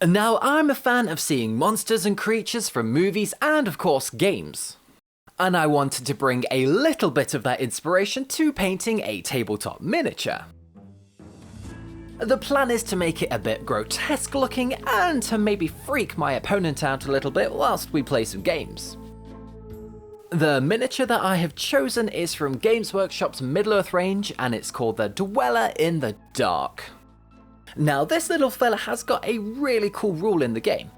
Now, I'm a fan of seeing monsters and creatures from movies and of course games. And I wanted to bring a little bit of that inspiration to painting a tabletop miniature. The plan is to make it a bit grotesque looking and to maybe freak my opponent out a little bit whilst we play some games. The miniature that I have chosen is from Games Workshop's Middle-earth range and it's called the Dweller in the Dark. Now this little fella has got a really cool rule in the game,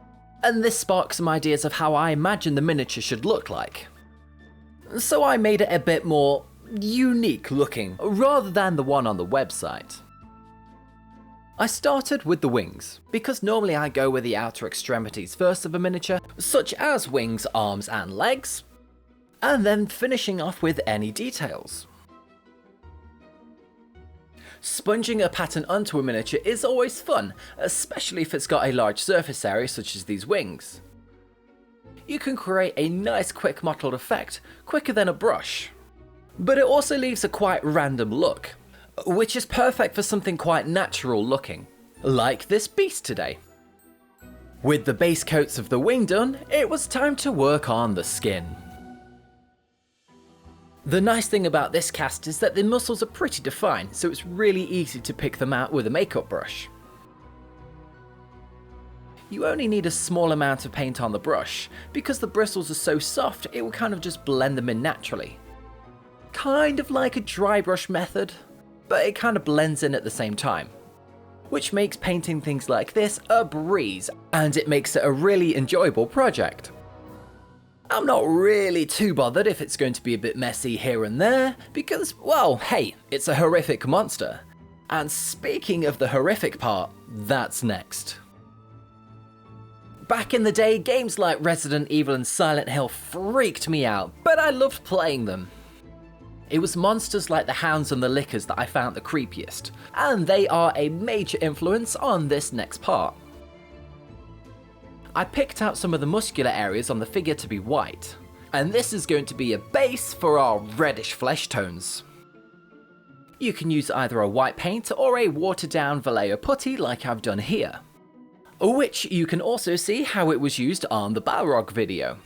and this sparks some ideas of how I imagine the miniature should look like. So I made it a bit more unique looking rather than the one on the website. I started with the wings, because normally I go with the outer extremities first of a miniature, such as wings, arms and legs, and then finishing off with any details. Sponging a pattern onto a miniature is always fun, especially if it's got a large surface area such as these wings. You can create a nice quick mottled effect, quicker than a brush. But it also leaves a quite random look, which is perfect for something quite natural looking, like this beast today. With the base coats of the wing done, it was time to work on the skin. The nice thing about this cast is that the muscles are pretty defined, so it's really easy to pick them out with a makeup brush. You only need a small amount of paint on the brush, because the bristles are so soft it will kind of just blend them in naturally. Kind of like a dry brush method, but it kind of blends in at the same time. Which makes painting things like this a breeze, and it makes it a really enjoyable project. I'm not really too bothered if it's going to be a bit messy here and there, because, well, hey, it's a horrific monster. And speaking of the horrific part, that's next. Back in the day, games like Resident Evil and Silent Hill freaked me out, but I loved playing them. It was monsters like the hounds and the lickers that I found the creepiest, and they are a major influence on this next part. I picked out some of the muscular areas on the figure to be white, and this is going to be a base for our reddish flesh tones. You can use either a white paint or a watered down 𝘊𝘬𝘀 putty like I've done here, which you can also see how it was used on the Balrog video.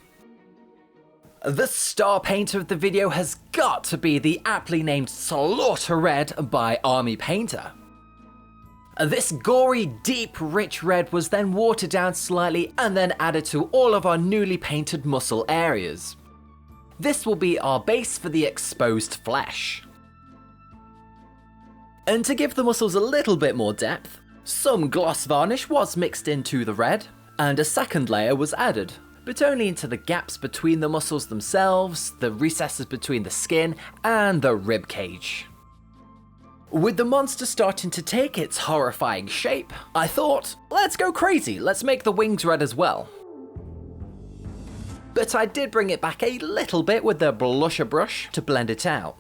The star painter of the video has got to be the aptly named Slaughter Red by Army Painter. This gory, deep, rich red was then watered down slightly and then added to all of our newly painted muscle areas. This will be our base for the exposed flesh. And to give the muscles a little bit more depth, some gloss varnish was mixed into the red, and a second layer was added, but only into the gaps between the muscles themselves, the recesses between the skin, and the rib cage. With the monster starting to take its horrifying shape, I thought, let's go crazy, let's make the wings red as well. But I did bring it back a little bit with the blusher brush to blend it out,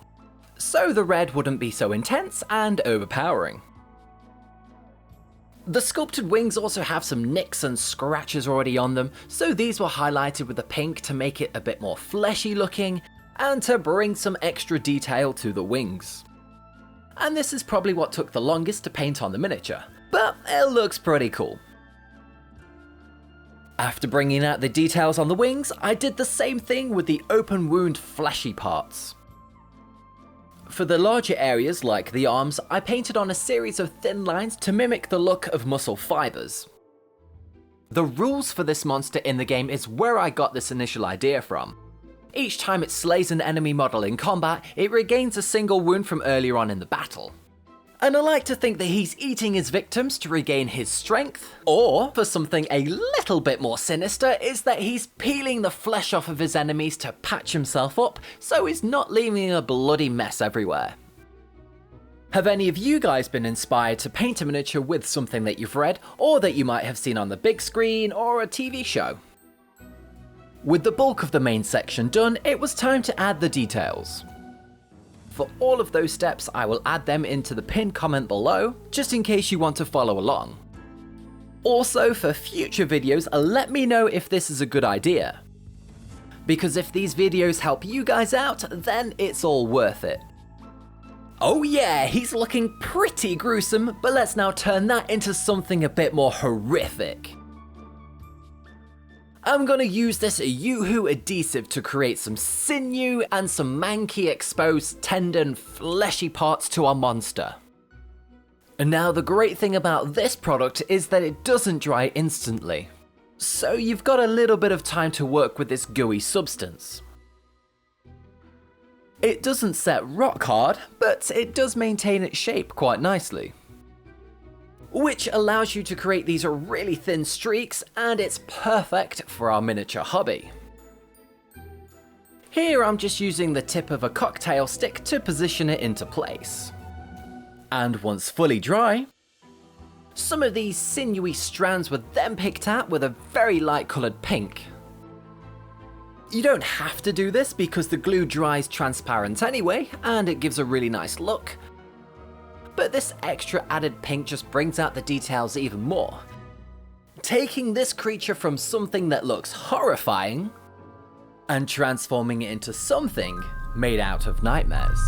so the red wouldn't be so intense and overpowering. The sculpted wings also have some nicks and scratches already on them, so these were highlighted with the pink to make it a bit more fleshy looking, and to bring some extra detail to the wings. And this is probably what took the longest to paint on the miniature, but it looks pretty cool. After bringing out the details on the wings, I did the same thing with the open wound fleshy parts. For the larger areas like the arms, I painted on a series of thin lines to mimic the look of muscle fibers. The rules for this monster in the game is where I got this initial idea from. Each time it slays an enemy model in combat, it regains a single wound from earlier on in the battle. And I like to think that he's eating his victims to regain his strength, or, for something a little bit more sinister, is that he's peeling the flesh off of his enemies to patch himself up, so he's not leaving a bloody mess everywhere. Have any of you guys been inspired to paint a miniature with something that you've read, or that you might have seen on the big screen or a TV show? With the bulk of the main section done, it was time to add the details. For all of those steps, I will add them into the pinned comment below, just in case you want to follow along. Also, for future videos, let me know if this is a good idea. Because if these videos help you guys out, then it's all worth it. Oh yeah, he's looking pretty gruesome, but let's now turn that into something a bit more horrific. I'm gonna use this 𝘢𝘭 adhesive to create some sinew and some manky exposed tendon fleshy parts to our monster. And now the great thing about this product is that it doesn't dry instantly. So you've got a little bit of time to work with this gooey substance. It doesn't set rock hard, but it does maintain its shape quite nicely, which allows you to create these really thin streaks, and it's perfect for our miniature hobby. Here I'm just using the tip of a cocktail stick to position it into place. And once fully dry, some of these sinewy strands were then picked out with a very light coloured pink. You don't have to do this because the glue dries transparent anyway, and it gives a really nice look. But this extra added pink just brings out the details even more, taking this creature from something that looks horrifying and transforming it into something made out of nightmares.